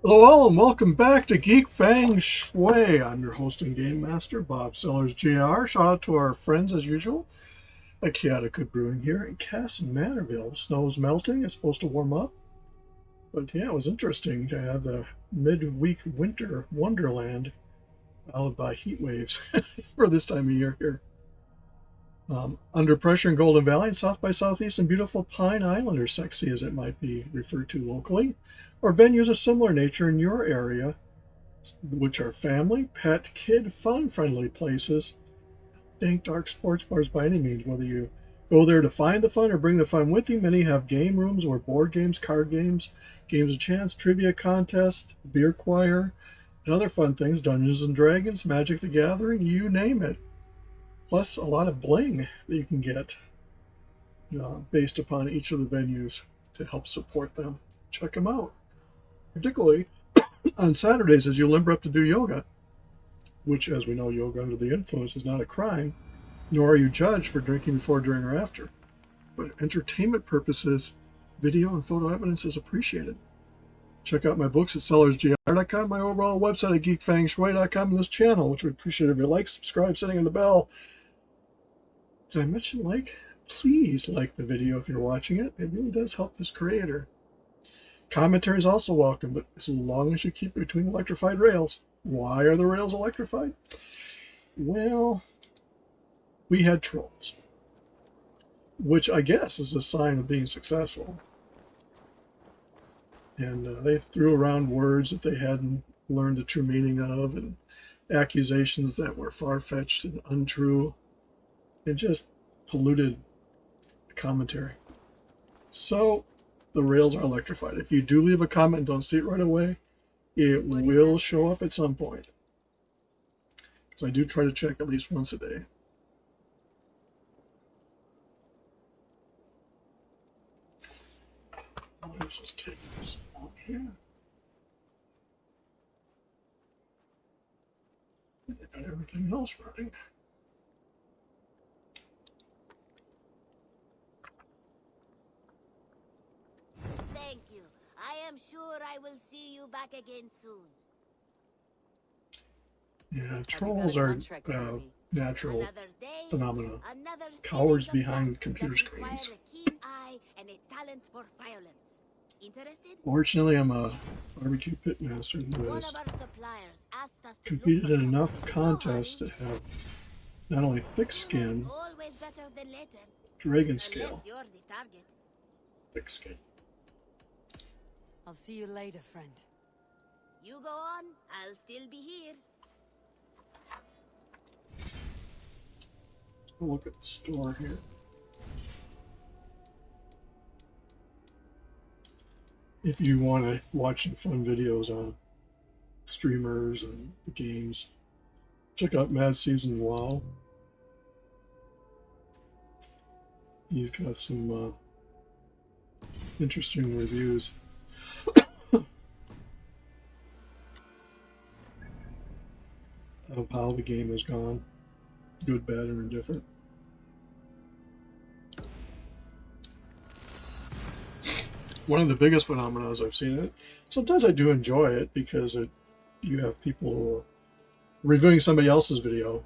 Hello all and welcome back to Geek, Feng, Shui. I'm your host and game master, Bob Sellers Jr. Shout out to our friends as usual at Chaotica Brewing here in Casson Manorville. The snow's melting, it's supposed to warm up. But yeah, it was interesting to have the midweek winter wonderland followed by heat waves for this time of year here. Under pressure in Golden Valley and South by Southeast and beautiful Pine Island, or sexy as it might be referred to locally, or venues of similar nature in your area, which are family, pet, kid, fun-friendly places. Dank dark sports bars by any means, whether you go there to find the fun or bring the fun with you. Many have game rooms where board games, card games, games of chance, trivia contest, beer choir, and other fun things, Dungeons and Dragons, Magic the Gathering, you name it. Plus a lot of bling that you can get based upon each of the venues to help support them. Check them out. Particularly on Saturdays as you limber up to do yoga, which, as we know, yoga under the influence is not a crime, nor are you judged for drinking before, during, or after. But entertainment purposes, video and photo evidence is appreciated. Check out my books at sellersgr.com, my overall website at geekfangshui.com, and this channel, which we appreciate if you like, subscribe, setting on the bell. Did I mention like? Please like the video if you're watching it. It really does help this creator. Commentary is also welcome, but as long as you keep it between electrified rails. Why are the rails electrified? Well, we had trolls, which I guess is a sign of being successful. And they threw around words that they hadn't learned the true meaning of, and accusations that were far-fetched and untrue. It just polluted the commentary. So the rails are electrified. If you do leave a comment and don't see it right away, it will show up at some point. So I do try to check at least once a day. Let's just take this out here. I got everything else running. Thank you. I am sure I will see you back again soon. Yeah, trolls are natural phenomena. Cowards behind computer screens. A keen eye and a talent for violence. Interested? Fortunately, I'm a barbecue pit master who has competed in enough contests to have not only thick skin, dragon scale, thick skin. I'll see you later, friend. You go on, I'll still be here. We'll look at the store here. If you want to watch some fun videos on streamers and the games, check out Mad Season WoW. He's got some interesting reviews. Of how the game has gone, good, bad, or indifferent. One of the biggest phenomena I've seen it. Sometimes I do enjoy it because you have people reviewing somebody else's video,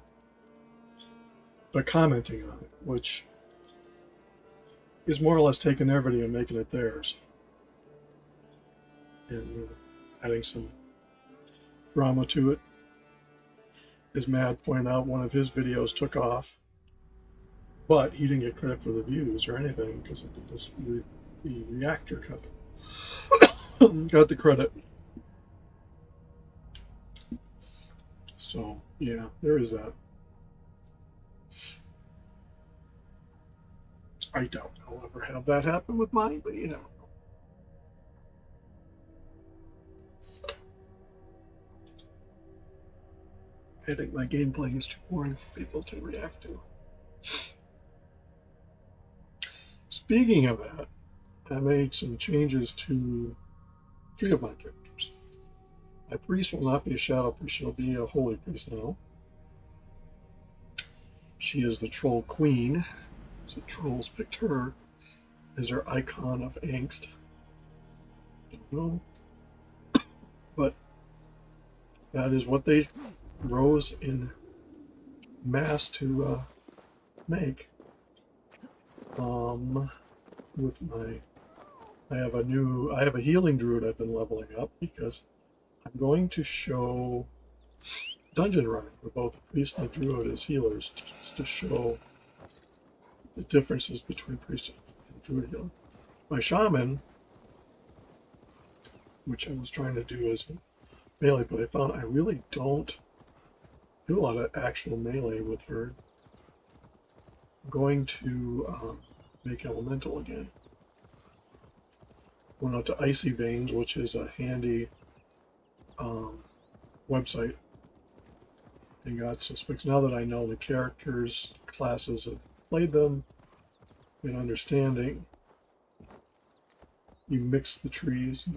but commenting on it, which is more or less taking their video and making it theirs, and adding some drama to it. As Matt pointed out, one of his videos took off, but he didn't get credit for the views or anything because the reactor got the credit. So yeah, there is that. I doubt I'll ever have that happen with mine, but you never know. I think my game playing is too boring for people to react to. Speaking of that, I made some changes to 3 of my characters. My priest will not be a shadow priest, she'll be a holy priest now. She is the troll queen, so trolls picked her as their icon of angst. Don't know but that is what they rose in mass to make. With my, I have a healing druid I've been leveling up because I'm going to show dungeon running with both the priest and the druid as healers, just to show the differences between priest and druid healing. My shaman, which I was trying to do as melee, but I found I really don't do a lot of actual melee with her. I'm going to make elemental again. Went out to Icy Veins, which is a handy website, and got some specs. Now that I know the characters, classes, have played them, and understanding, you mix the trees.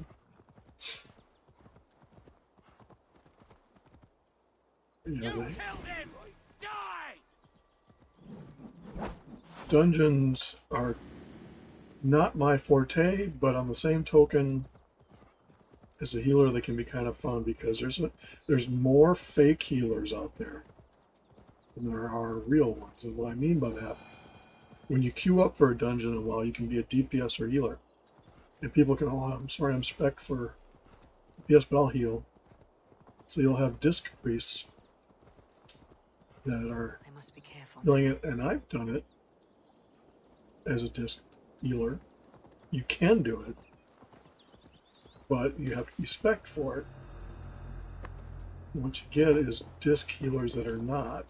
Dungeons are not my forte, but on the same token, as a healer, they can be kind of fun because there's more fake healers out there than there are real ones. And what I mean by that, when you queue up for a dungeon in a while, you can be a DPS or healer, and people can, oh, I'm sorry, I'm spec'd for DPS, but I'll heal. So you'll have disc priests that are healing it, and I've done it as a disc healer. You can do it, but you have to be spec'd for it. What you get is disc healers that are not.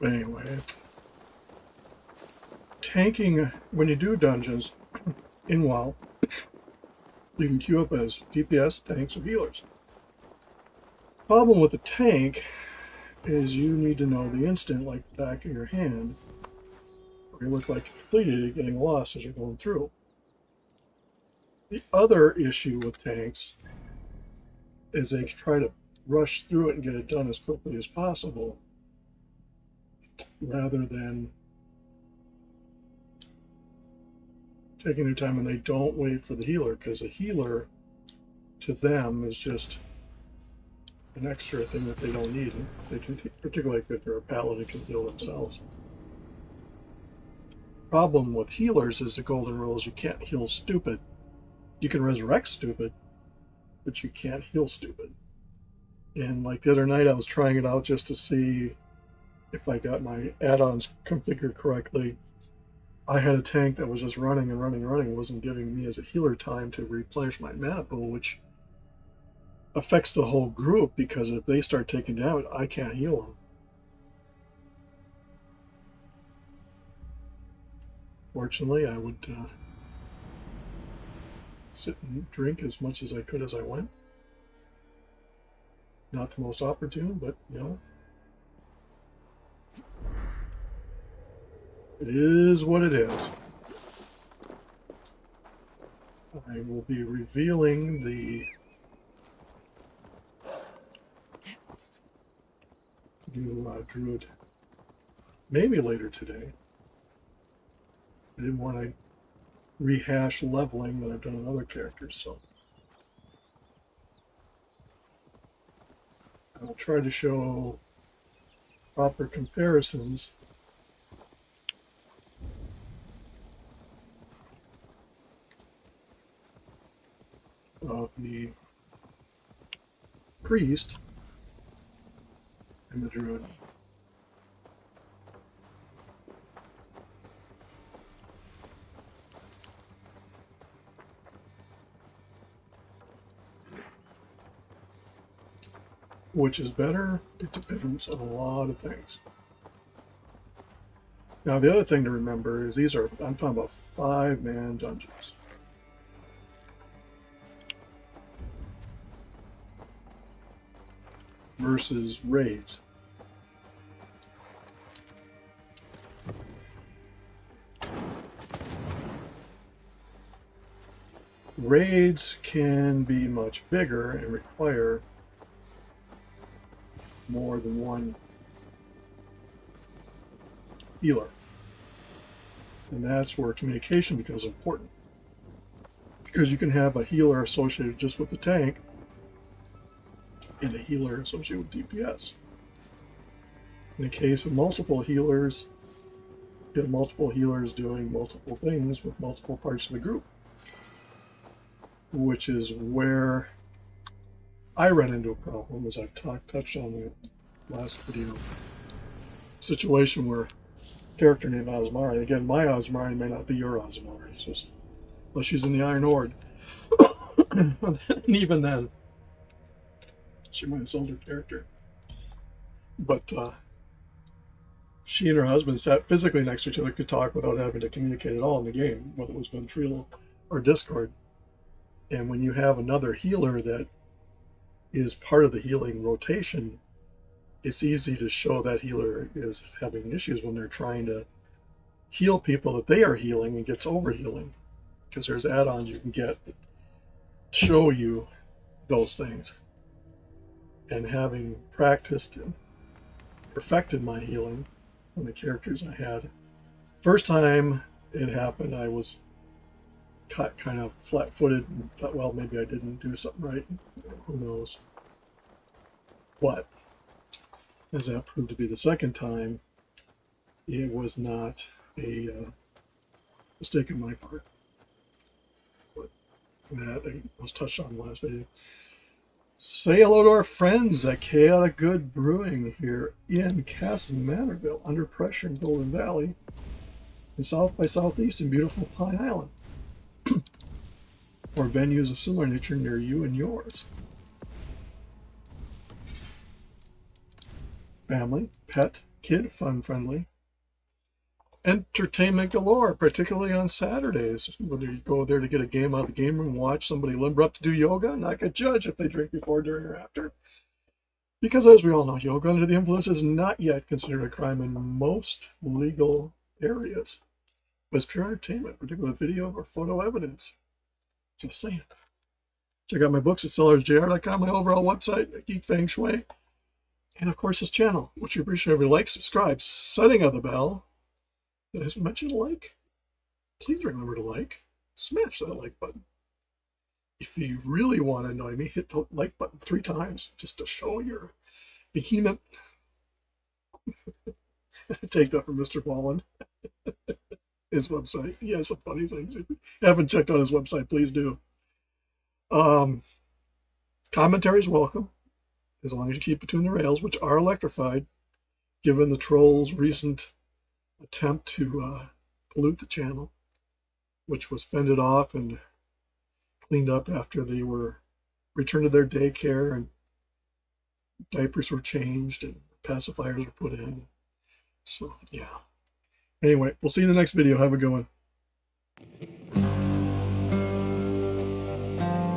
But anyway, tanking, when you do dungeons in WoW, you can queue up as DPS, tanks, or healers. Problem with the tank is you need to know the instant like the back of your hand, or you look like you completed it, getting lost as you're going through. The other issue with tanks is they try to rush through it and get it done as quickly as possible, rather than taking their time, and they don't wait for the healer, because a healer to them is just an extra thing that they don't need. They can, particularly if they're a paladin, can heal themselves. Problem with healers is the golden rule is you can't heal stupid. You can resurrect stupid, but you can't heal stupid. And like the other night, I was trying it out just to see if I got my add-ons configured correctly. I had a tank that was just running and running and running, wasn't giving me as a healer time to replenish my mana pool, which affects the whole group because if they start taking damage, I can't heal them. Fortunately, I would sit and drink as much as I could as I went. Not the most opportune, but you know, it is what it is. I will be revealing the new druid maybe later today. I didn't want to rehash leveling that I've done on other characters, so I'll try to show proper comparisons of the priest and the druid. Which is better? It depends on a lot of things. Now the other thing to remember is these are, I'm talking about 5-man dungeons. Versus raids. Raids can be much bigger and require more than one healer. And that's where communication becomes important. Because you can have a healer associated just with the tank and a healer associated with DPS. In the case of multiple healers, you have multiple healers doing multiple things with multiple parts of the group. Which is where I ran into a problem, as I've touched on in the last video. Situation where character named Osmari, again, my Osmari may not be your Osmari, it's just, unless she's in the Iron Horde. And even then, she might have older character. But she and her husband sat physically next to each other, could talk without having to communicate at all in the game, whether it was Ventrilo or Discord. And when you have another healer that is part of the healing rotation, it's easy to show that healer is having issues when they're trying to heal people that they are healing and gets over healing, because there's add-ons you can get that show you those things. And having practiced and perfected my healing on the characters I had, first time it happened, I was kind of flat-footed and thought, well, maybe I didn't do something right. Who knows? But as that proved to be the second time, it was not a mistake on my part. But that was touched on in the last video. Say hello to our friends at Chaotic Good Brewing here in Castle Manorville, under pressure in Golden Valley, and South by Southeast in beautiful Pine Island. Or venues of similar nature near you and yours. Family, pet, kid, fun friendly. Entertainment galore, particularly on Saturdays. Whether you go there to get a game out of the game room, watch somebody limber up to do yoga, not get judged if they drink before, during, or after. Because as we all know, yoga under the influence is not yet considered a crime in most legal areas. But it's pure entertainment, particularly video or photo evidence. Just saying. Check out my books at sellersjr.com, my overall website at Geek, Feng, Shui, and of course this channel, which you appreciate every like, subscribe, setting of the bell. Did I mention like? Please remember to like. Smash that like button. If you really want to annoy me, hit the like button 3 times just to show your behemoth. Take that from Mr. Wallen. His website. He has some funny things. If you haven't checked out his website, please do. Commentaries welcome, as long as you keep between the rails, which are electrified, given the trolls' recent attempt to pollute the channel, which was fended off and cleaned up after they were returned to their daycare and diapers were changed and pacifiers were put in. So, yeah. Anyway, we'll see you in the next video. Have a good one.